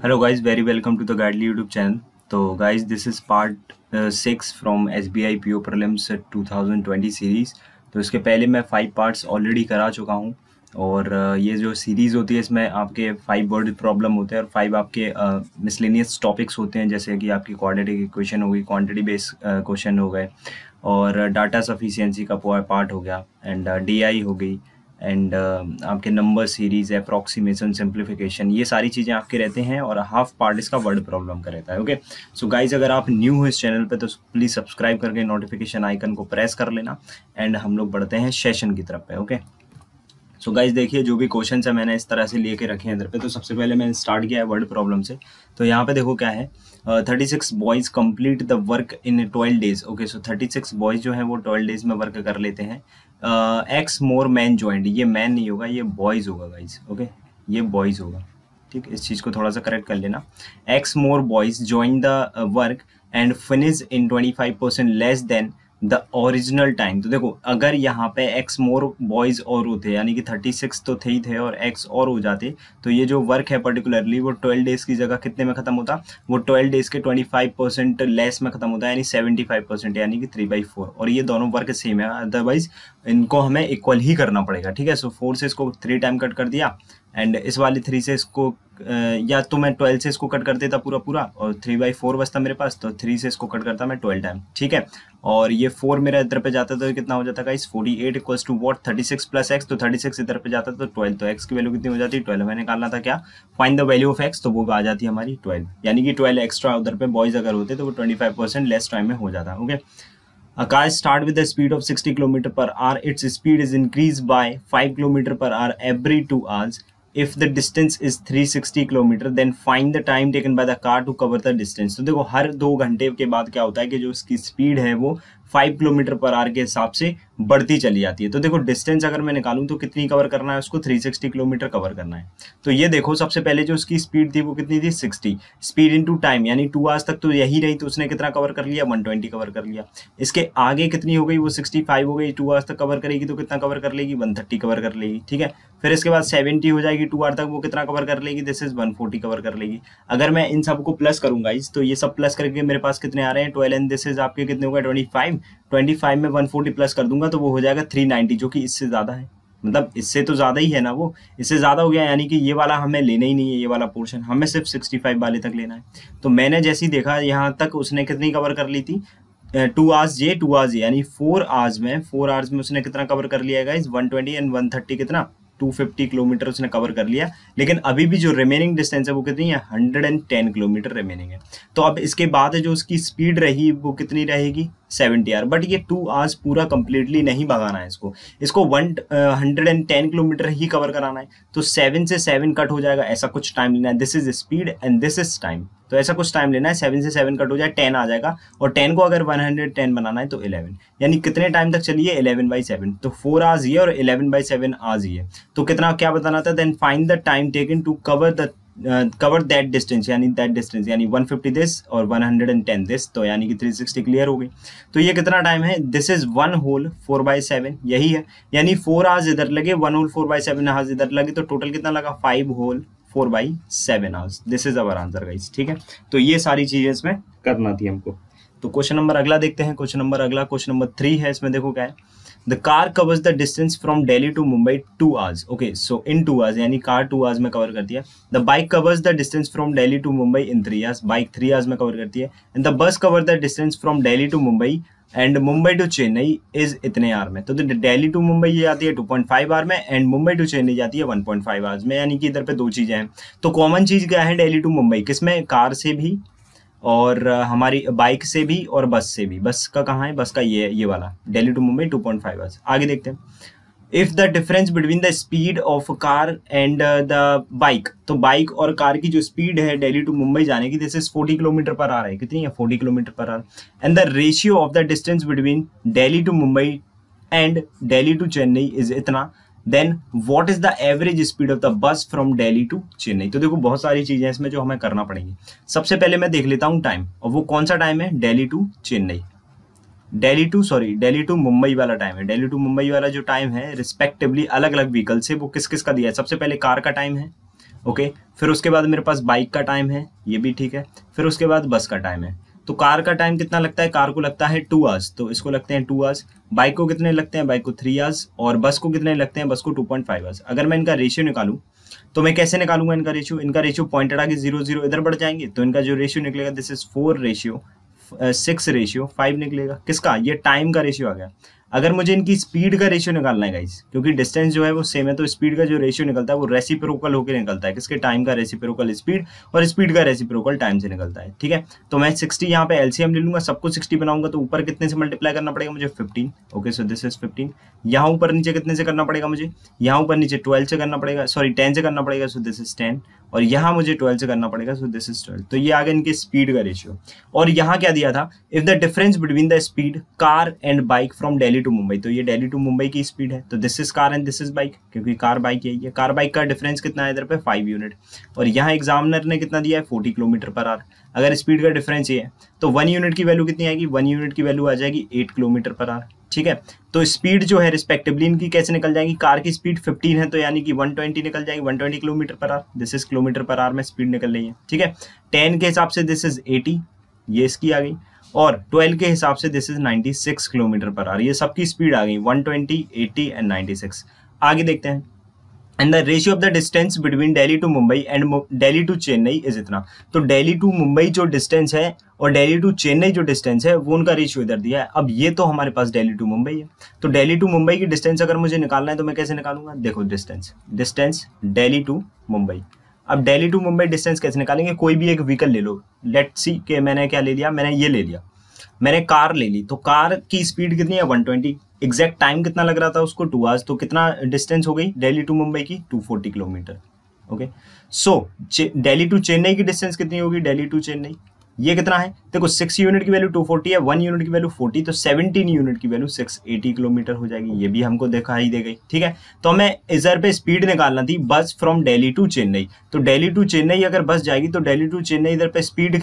Hello guys, very welcome to the Guidely YouTube channel. तो guys, this is part 6 from SBI PO Prelims 2020 series. तो इसके पहले मैं 5 parts already करा चुका हूँ और ये जो सीरीज़ होती है इसमें आपके 5 वर्ड प्रॉब्लम होते हैं और 5 आपके मिसलेनियस टॉपिक्स होते हैं, जैसे कि आपकी क्वाड्रेटिक इक्वेशन हो गई, क्वांटिटी बेस्ड क्वेश्चन हो गए और डाटा सफिशिएंसी का पार्ट हो गया एंड DI हो गई एंड आपके नंबर सीरीज, अप्रॉक्सीमेशन, सिंप्लीफिकेशन, ये सारी चीज़ें आपके रहते हैं और हाफ पार्ट इसका वर्ड प्रॉब्लम का रहता है। ओके सो गाइज, अगर आप न्यू हो इस चैनल पे तो प्लीज़ सब्सक्राइब करके नोटिफिकेशन आइकन को प्रेस कर लेना एंड हम लोग बढ़ते हैं सेशन की तरफ पे। ओके सो गाइज देखिए, जो भी क्वेश्चन है मैंने इस तरह से लेके रखे हैं इधर पे। तो सबसे पहले मैंने स्टार्ट किया है वर्ड प्रॉब्लम से। तो यहाँ पे देखो क्या है, 36 boys complete the work in 12 days. Okay so 36 boys जो है वो 12 डेज में वर्क कर लेते हैं। एक्स मोर मैन ज्वाइंट, ये मैन नहीं होगा, ये बॉयज़ होगा गाइज। ओके ये बॉयज़ होगा, ठीक है, इस चीज़ को थोड़ा सा करेक्ट कर लेना। X more boys join the work and finish in 25% less than the original time. तो देखो, अगर यहाँ पे एक्स मोर बॉयज़ और होते, यानी कि 36 तो थे ही थे और एक्स और हो जाते, तो ये जो वर्क है पर्टिकुलरली वो 12 डेज़ की जगह कितने में ख़त्म होता, वो 12 डेज़ के 25% लेस में ख़त्म होता है, यानी 75%, यानी कि 3/4। और ये दोनों वर्क सेम है, अदरवाइज इनको हमें इक्वल ही करना पड़ेगा। ठीक है, सो 4 से इसको 3 टाइम कट कर दिया एंड इस वाली 3 से इसको या तो मैं 12 से इसको कट कर देता पूरा और 3/4 बचता मेरे पास, तो 3 से इसको कट करता मैं 12 टाइम। ठीक है, और ये 4 मेरा इधर पे जाता तो कितना हो जाता guys, 48 equals to what, 36 plus x. तो 36 इधर पे जाता तो 12, तो एक्स की वैल्यू कितनी हो जाती, 12। मैंने निकालना था क्या, find the value of x, तो वो आ जाती है हमारी 12, यानी कि 12 एक्स्ट्रा उधर पे बॉयज अगर होते तो वो 25% लेस टाइम में हो जाता। Okay, A car start with a speed of 60 km per hour. Its speed is increased by 5 km per hour every 2 hours. If the distance is 360 km, then find the time taken by the car to cover the distance. तो देखो, हर 2 घंटे के बाद क्या होता है कि जो उसकी स्पीड है वो 5 किलोमीटर पर आवर के हिसाब से बढ़ती चली जाती है। तो देखो, डिस्टेंस अगर मैं निकालूं तो कितनी कवर करना है उसको, 360 किलोमीटर कवर करना है। तो ये देखो, सबसे पहले जो उसकी स्पीड थी वो कितनी थी, 60। स्पीड इनटू टाइम, यानी 2 आवर्स तक तो यही रही, तो उसने कितना कवर कर लिया, 120 कवर कर लिया। इसके आगे कितनी हो गई, वो 65 हो गई। 2 आवर्स तक कवर करेगी तो कितना कवर कर लेगी, 130 कवर कर लेगी। ठीक है, फिर इसके बाद 70 हो जाएगी 2 आवर तक, वो कितना कवर कर लेगी, दिस इज 140 कवर कर लेगी। अगर मैं इन सबको प्लस करूंगा इस, तो ये सब प्लस करके मेरे पास कितने आ रहे हैं, 12 एंड दिस इज आपके कितने हो गए, 25 में 140 प्लस कर दूंगा तो वो हो जाएगा 390, जो कि इससे ज़्यादा है। मतलब इससे तो ज़्यादा ही है ना, वो इससे ज़्यादा हो गया, यानी कि ये वाला हमें लेना ही नहीं है, ये वाला पोर्शन हमें सिर्फ 65 वाले तक लेना है। तो मैंने जैसे ही देखा यहाँ तक उसने कितनी कवर कर ली थी, 2 आवर्स ये 2 आवर्स, यानी 4 आवर्स में उसने कितना कवर कर लिया गाइस, 120 एंड 130 कितना, 250 किलोमीटर उसने कवर कर लिया। लेकिन अभी भी जो रिमेनिंग डिस्टेंस है वो कितनी है, 110 किलोमीटर रिमेनिंग है। तो अब इसके बाद जो उसकी स्पीड रही वो कितनी रहेगी, 70 आवर। बट ये 2 आवर्स पूरा कंप्लीटली नहीं भगाना है इसको 110 किलोमीटर ही कवर कराना है। तो 7 से 7 कट हो जाएगा, ऐसा कुछ टाइम लेना है। This is speed and this is time, तो ऐसा कुछ टाइम लेना है। 7 से 7 कट हो जाए, 10 आ जाएगा, और 10 को अगर 110 बनाना है तो 11, यानी कितने टाइम तक चलिए, 11/7। तो 4 आवर्स ये और 11/7 आवर्स ये, तो कितना क्या बताना था, then find the time taken to cover that distance, यानी 150 दिस और 110 दिस, तो यानी कि 360 क्लियर हो गई। तो ये कितना टाइम है, दिस इज 1 होल 4/7, यही है, यानी 4 आवर्स इधर लगे, 1 होल 4/7 आवर्स इधर लगे, तो टोटल कितना लगा, 5 whole 4/7 hours. This is our answer guys. ठीक है, तो ये सारी चीजें इसमें करना थी हमको। तो क्वेश्चन नंबर अगला देखते हैं। क्वेश्चन नंबर 3 है। इसमें देखो क्या है, the car covers the distance from Delhi to Mumbai 2 hours. Okay so in 2 hours, यानी कार 2 आवर्स में कवर करती है। The bike covers the distance from Delhi to Mumbai in 3 hours, bike 3 hours में कवर करती है। And the bus cover the distance from Delhi to Mumbai and Mumbai to Chennai is इतने hour में। तो दिल्ली टू मुंबई ये आती है 2.5 आवर में एंड मुंबई टू चेन्नई जाती है 1.5 आवर्स में, यानी कि इधर पे 2 चीजें हैं। तो कॉमन चीज क्या है दिल्ली टू मुंबई, किसमें, कार से भी और हमारी बाइक से भी और बस से भी। बस का कहाँ है, बस का ये वाला दिल्ली टू मुंबई 2.5 आवर्स। आगे देखते हैं, if the difference between the speed of car and the bike, तो बाइक और कार की जो स्पीड है दिल्ली टू मुंबई जाने की, this is 40 kilometre per hour है, कितनी है, 40 kilometre per hour. And the ratio of the distance between Delhi to Mumbai and Delhi to Chennai is इतना, then what is the average speed of the bus from Delhi to Chennai. तो देखो, बहुत सारी चीजें इसमें जो हमें करना पड़ेगी। सबसे पहले मैं देख लेता हूँ टाइम, और वो कौन सा टाइम है, दिल्ली टू चेन्नई, दिल्ली टू मुंबई वाला टाइम है। दिल्ली टू मुंबई वाला जो टाइम है रिस्पेक्टिवली अलग अलग व्हीकल से वो किस किस का दिया है। सबसे पहले कार का टाइम है, ओके, फिर उसके बाद मेरे पास बाइक का टाइम है, ये भी ठीक है। फिर उसके बाद बस का टाइम है। तो कार का टाइम कितना लगता है, कार को लगता है 2 आवर्स, तो इसको लगते हैं 2 आवर्स। बाइक को कितने लगते हैं, बाइक को 3 आवर्स। और बस को कितने लगते हैं, बस को 2.5 आवर्स। अगर मैं इनका रेशियो निकालूं तो मैं कैसे निकालूंगा इनका रेशियो, इनका रेशियो पॉइंटेड आगे 0 0 इधर बढ़ जाएंगे, तो इनका जो रेशियो निकलेगा दिस इज 4 रेशियो 6 रेशियो 5 निकलेगा। किसका, ये टाइम का रेशियो आ गया। अगर मुझे इनकी स्पीड का रेशियो निकालना है गाइस, क्योंकि डिस्टेंस जो है वो सेम है, तो स्पीड का जो रेशियो निकलता है वो रेसिप्रोकल होकर निकलता है। किसके, टाइम का रेसिप्रोकल स्पीड, और स्पीड का रेसिप्रोकल टाइम से निकलता है। ठीक है, तो मैं 60 यहाँ पे एलसीएम ले लूंगा, सबको 60 बनाऊंगा, तो ऊपर कितने से मल्टीप्लाई करना पड़ेगा मुझे, 15। Okay, so this is 15। यहाँ ऊपर नीचे कितने से करना पड़ेगा मुझे, यहाँ ऊपर नीचे 12 से करना पड़ेगा, सॉरी 10 से करना पड़ेगा, सो दिस इज 10। और यहाँ मुझे 12 से करना पड़ेगा, सो दिस इज 12। तो ये आ गया इनके स्पीड का रेशियो। और यहाँ क्या दिया था, if the difference between the speed car and bike from Delhi to Mumbai, तो ये दिल्ली टू मुंबई की स्पीड है, तो this is car and this is bike, क्योंकि कार बाइक यही है। कार बाइक का डिफरेंस कितना है इधर पे, 5 यूनिट। और यहाँ एग्जामिनर ने कितना दिया है, 40 किलोमीटर पर आवर। अगर स्पीड का डिफरेंस ये है तो 1 यूनिट की वैल्यू कितनी आएगी, 1 यूनिट की वैल्यू आ जाएगी 8 किलोमीटर पर आवर। ठीक है, तो स्पीड जो है रिस्पेक्टिवली इनकी कैसे निकल जाएगी, कार की स्पीड 15 है तो यानी कि 120 निकल जाएगी, 120 kilometre per our, this is kilometre per our में स्पीड निकल रही है। ठीक है, 10 के हिसाब से दिस इज 80, ये इसकी आ गई। और 12 के हिसाब से this is 96 kilometre per our. ये सबकी स्पीड आ गई, 120, 80 एंड 96। आगे देखते हैं, and the ratio of the distance between Delhi to Mumbai and Delhi to Chennai is इतना। तो दिल्ली टू मुंबई जो डिस्टेंस है और दिल्ली टू चेन्नई जो डिस्टेंस है वो उनका रेशियो इधर दिया है। अब ये तो हमारे पास दिल्ली टू मुंबई है, तो दिल्ली टू मुंबई की डिस्टेंस अगर मुझे निकालना है तो मैं कैसे निकालूंगा, देखो डिस्टेंस दिल्ली टू मुंबई। अब दिल्ली टू मुंबई डिस्टेंस कैसे निकालेंगे, कोई भी एक व्हीकल ले लो, लेट्स सी के मैंने क्या ले लिया, मैंने ये ले लिया, मैंने कार ले ली, तो कार की स्पीड कितनी है, 120। एग्जैक्ट टाइम कितना लग रहा था उसको, 2 आवर्स। तो कितना डिस्टेंस हो गई दिल्ली टू मुंबई की, 240 kilometre. Okay, so Delhi to Chennai की डिस्टेंस कितनी होगी, दिल्ली टू चेन्नई ये कितना है, देखो 6 यूनिट की वैल्यू 240 है, 1 यूनिट की वैल्यू 40, तो 17 यूनिट की वैल्यू 680 किलोमीटर हो जाएगी। ये भी हमको दिखाई दे गई। ठीक है, तो हमें इधर पे स्पीड निकालना थी बस फ्रॉम दिल्ली टू चेन्नई। तो दिल्ली टू चेन्नई अगर बस जाएगी तो दिल्ली टू चेन्नई इधर पे स्पीड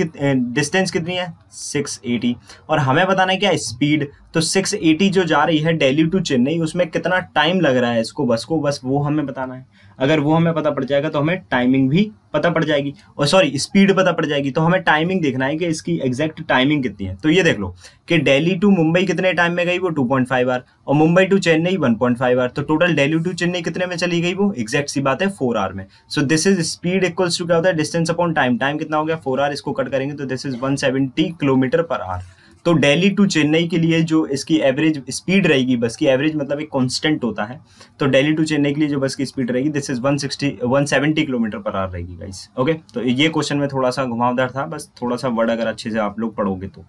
डिस्टेंस कितनी है, 680। और हमें बताना है क्या, स्पीड। तो 680 जो जा रही है दिल्ली टू चेन्नई, उसमें कितना टाइम लग रहा है इसको बस को, बस वो हमें बताना है। अगर वो हमें पता पड़ जाएगा तो हमें टाइमिंग भी पता पड़ जाएगी, और सॉरी स्पीड पता पड़ जाएगी। तो हमें टाइमिंग देखना है कि इसकी एग्जैक्ट टाइमिंग कितनी है। तो ये देख लो कि दिल्ली टू मुंबई कितने टाइम में गई, वो 2.5 आवर, और मुंबई टू चेन्नई 1.5 आवर। तो टोटल दिल्ली टू चेन्नई कितने में चली गई, वो एग्जैक्ट सी बात है 4 आवर में। So this is speed equals to क्या होता है, डिस्टेंस अपॉन टाइम। टाइम कितना हो गया, 4 आवर, इसको कट करेंगे तो this is 170 kilometre per our. तो दिल्ली टू चेन्नई के लिए जो इसकी एवरेज स्पीड रहेगी, बस की एवरेज मतलब एक कांस्टेंट होता है, तो दिल्ली टू चेन्नई के लिए जो बस की स्पीड रहेगी this is 170 kilometre per our रहेगी गाइस। ओके, तो ये क्वेश्चन में थोड़ा सा घुमावदार था, बस थोड़ा सा वर्ड अगर अच्छे से आप लोग पढ़ोगे तो।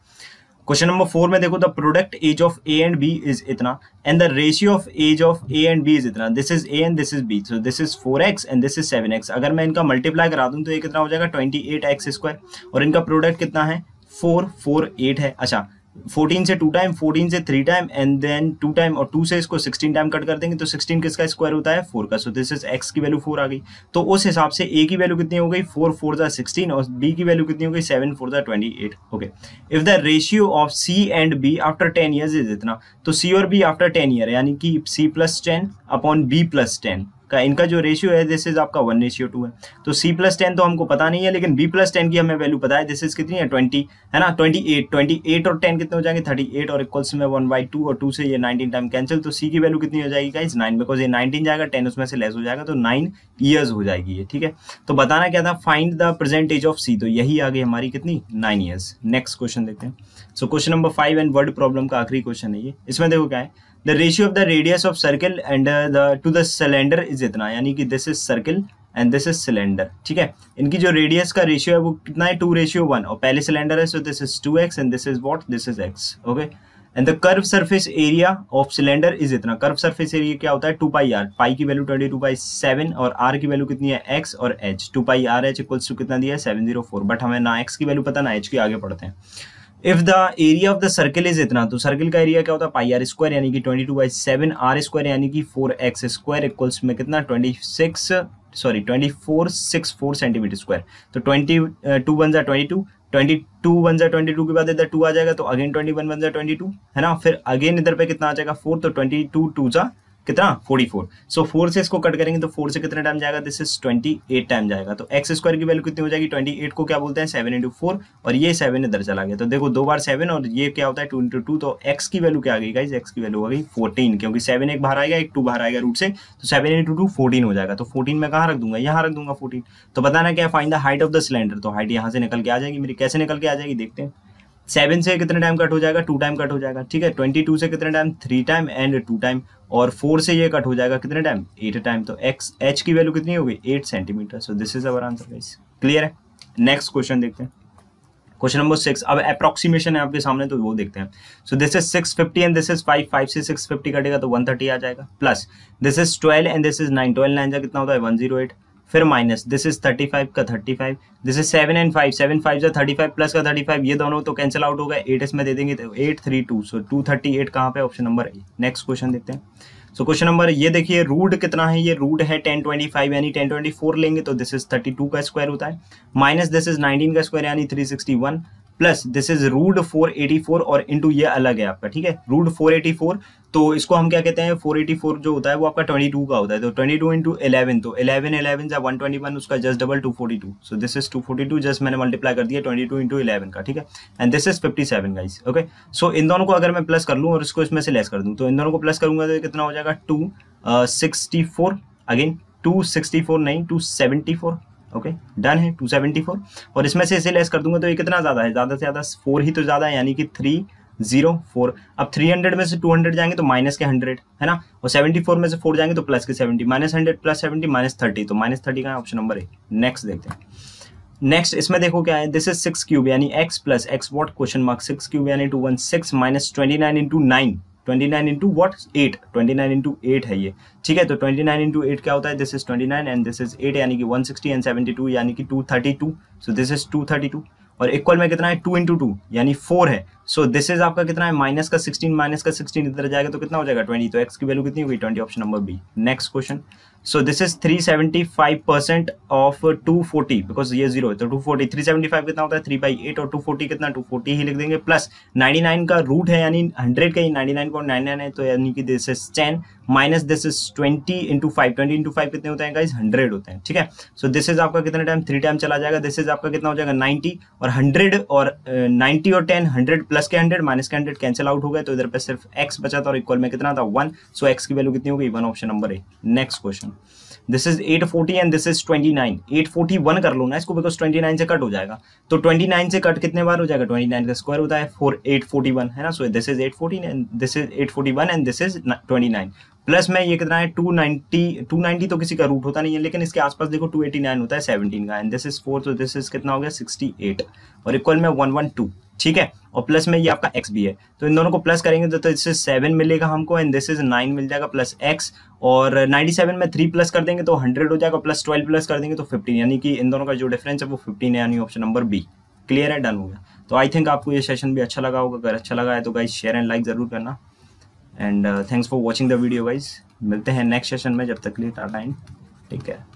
क्वेश्चन नंबर 4 में देखो, the product age of A and B is इतना and the ratio of age of A and B is इतना। This is A and this is B, so this is 4x and this is 7x। अगर मैं इनका multiply करा दूं तो ये कितना हो जाएगा, 28x स्क्वायर, और इनका प्रोडक्ट कितना है, 4 4 8 है। अच्छा, 14 से 2 टाइम, 14 से 3 टाइम एंड देन 2 टाइम, और 2 से इसको 16 टाइम कट कर देंगे तो 16 किसका स्क्वायर होता है, 4 का। सो दिस इज x की वैल्यू 4 आ गई। तो उस हिसाब से a की वैल्यू कितनी हो गई, 4 4 जा 16, और b की वैल्यू कितनी हो गई, 7 4 जा 28। Okay, if the ratio of c and b after 10 years is इतना, तो c और b आफ्टर 10 ईयर यानी कि c plus 10 upon b plus 10 का इनका जो रेशियो है दिस इज आपका 1:2 है। तो c प्लस 10 तो हमको पता नहीं है, लेकिन b प्लस 10 की हमें वैल्यू पता है, दिस इज कितनी है, 20 है ना, 28 और 10 कितने हो जाएंगे, 38, और इक्वल्स में 1/2, और 2 से ये 19 टाइम कैंसिल, तो c की वैल्यू कितनी हो जाएगी गाइस, 9, बिकॉज ये 19 जाएगा, 10 उसमें से लेस हो जाएगा, तो 9 ईयर्स हो जाएगी ये। ठीक है, तो बताना क्या था, find the present age of c, तो यही आ गई हमारी कितनी, 9 ईयर्स। नेक्स्ट क्वेश्चन देखते हैं। So question number 5 and word problem का आखिरी क्वेश्चन है ये। इसमें देखो क्या है, the ratio of the radius of circle and to the cylinder is इतना, यानी कि this is circle and this is cylinder. ठीक है, इनकी जो रेडियस का रेशियो है वो कितना है, 2:1, और पहले सिलेंडर है, सो this is 2x and this is what, this is x। Okay, and the curve surface area of cylinder is इतना। कर्व सरफेस एरिया क्या होता है, 2πr, पाई की वैल्यू 22/7, और r की वैल्यू कितनी है, x, और h 2πrh इक्वल्स टू कितना दिया है, 704, बट हमें ना x की वैल्यू पता ना h की, आगे पढ़ते हैं। If the area of the circle is इतना, तो सर्कल का एरिया क्या होता है, πr स्क्वायर यानी कि 22/7, r स्क्वायर यानी कि 4x स्क्वायर इक्वल्स में कितना, 2464 सेंटीमीटर स्क्वायर। तो 22 1 जा 22, 22 1 जा 22 के बाद इधर 2 आ जाएगा, तो अगेन 21 1 जा 22 है ना, फिर अगेन इधर पे कितना आ जाएगा, 4, तो 22 2 जा कितना 44। सो 4 से इसको कट करेंगे तो 4 से कितना टाइम जाएगा, दिस इज 28 टाइम जाएगा। तो एक्स स्क्वायर की वैल्यू कितनी हो जाएगी, 28 को क्या बोलते हैं 7 इंटू 4, और ये 7 इधर चला गया। तो देखो 2 बार 7 और ये क्या होता है 2 इंटू 2, तो एक्स की वैल्यू क्या आ गई गाइज, एक्स की वैल्यू आ गई 14, क्योंकि 7 एक बाहर आएगा, एक 2 बाहर आएगा रूट से, तो 7 इंटू 2 14 हो जाएगा। तो 14 में कहाँ रख दूंगा, यहाँ रख दूंगा 14। तो बताना क्या, find the height of the cylinder. तो हाइट यहाँ से निकल के आ जाएगी मेरी, कैसे निकल के आ जाएगी देखते हैं। 7 से कितने टाइम कट हो जाएगा, 2 टाइम कट हो जाएगा, ठीक है। 22 से कितने टाइम, 3 टाइम एंड 2 टाइम, और 4 से ये कट हो जाएगा कितने टाइम, 8 टाइम। तो एक्स एच की वैल्यू कितनी होगी, 8 centimetre. So this is our answer guys, clear है। नेक्स्ट क्वेश्चन देखते हैं, क्वेश्चन नंबर 6। अब अप्रोक्सीमेशन है आपके सामने, तो वो देखते हैं। सो this is 650 and this is 5 से 650 कटेगा तो 130 आ जाएगा, plus this is 12 and this is 9, 12 9 जा कितना होता है 108, फिर माइनस दिस इज 35 का 35, दिस इज 7 एंड 5, 7 5 जा 35 प्लस का 35, ये दोनों तो कैंसिल आउट हो गए, 8 इसमें दे देंगे तो 832, सो 238 कहाँ पे, option number A. Next question देखते हैं। सो क्वेश्चन नंबर ये देखिए, रूट कितना है, ये रूट है 1025 यानी 1024 लेंगे तो दिस इज 32 का स्क्वायर होता है, माइनस दिस इज 19 का स्क्वायर यानी 361, प्लस दिस इज रूट 484 और इंटू ये अलग है आपका, ठीक है, रूट 484। तो इसको हम क्या कहते हैं, 484 जो होता है वो आपका 22 का होता है, तो 22 इंटू 11, तो 11 11 जा 121, उसका just double 242, so this is 242, just मैंने मल्टीप्लाई कर दिया 22 इंटू 11 का, ठीक है, and this is 57 guys, okay. So इन दोनों को अगर मैं प्लस कर लूँ और इसको इसमें से लेस कर दूँ, तो इन दोनों को प्लस करूंगा तो कितना हो जाएगा 264, अगेन 264 नहीं 274, ओके डन है 274, और इसमें से इसे लेस कर दूंगा तो ये कितना ज्यादा है, ज्यादा से ज्यादा 4 ही तो ज्यादा है, यानी कि 304। अब 300 में से 200 जाएंगे तो माइनस के 100 है ना, और 74 में से 4 जाएंगे तो प्लस के 70, माइनस 100 प्लस 70 माइनस 30, तो माइनस 30 का ऑप्शन नंबर है। नेक्स्ट देखते हैं। नेक्स्ट इसमें देखो क्या है, दिस इज 6 क्यूब यानी x plus x what question mark, 6 cube यानी 216 minus 29 into 9, 29 into what 8, 29 into 8 है ये, ठीक है। तो 29 इंटू 8 क्या होता है, this is 29 and this is 8 यानी कि 160 एंड 72 यानी कि 232, सो दिस इज 232, और इक्वल में कितना है 2 इंटू 2 यानी 4 है, सो दिस इज आपका कितना है माइनस का 16, माइनस का 16 इधर जाएगा तो कितना हो जाएगा 20, तो x की वैल्यू कितनी होगी 20, option number B. Next question. So this is 375% of 240, because ये 0 है तो 240, 375 कितना होता है 3/8, और 240 कितना 240 ही लिख देंगे, प्लस 99 का रूट है यानी 100 का ही 99.99 है, तो यानी कि this is 10 minus this is 20 into 5, 20 into 5 कितने होते हैं गाइज 100 होते हैं, ठीक है। सो दिस इज आपका कितना टाइम 3 टाइम चला जाएगा, दिस इज आपका कितना हो जाएगा 90, और 100 और 90 और 10, 100 प्लस के 100 माइनस के 100 कैंसिल आउट हो गए, तो इधर पे सिर्फ x बचा था और इक्वल में कितना था 1, सो x की वैल्यू कितनी हो गई 1, option number A. Next question. This is 840 and this is 29, 841 कर लो ना इसको, बिकॉज 29 से कट हो जाएगा, तो 29 से कट कितने बार हो जाएगा, 29 का स्क्वायर होता है 841 है ना, सो this is 840 and this is 841 and this is 29, plus में ये कितना है 290 तो किसी का रूट होता नहीं है, लेकिन इसके आसपास देखो 289 होता है 17 का, एंड दिस इज 4, तो दिस इज कितना हो गया 68, और इक्वल में 112, ठीक है, और प्लस में ये आपका x भी है, तो इन दोनों को प्लस करेंगे तो इससे 7 मिलेगा हमको एंड दिस इज 9 मिल जाएगा प्लस x, और 97 में 3 प्लस कर देंगे तो 100 हो जाएगा, प्लस 12 प्लस कर देंगे तो 15, यानी कि इन दोनों का जो डिफरेंस है वो 15 है, यानी ऑप्शन नंबर बी। क्लियर है, डन हो गया। तो आई थिंक आपको ये सेशन भी अच्छा लगा होगा, अगर अच्छा लगा है तो गाइज शेयर एंड लाइक जरूर करना, and thanks for watching the video guys. मिलते हैं नेक्स्ट सेशन में, जब तक के लिए टाटा एंड टेक केयर।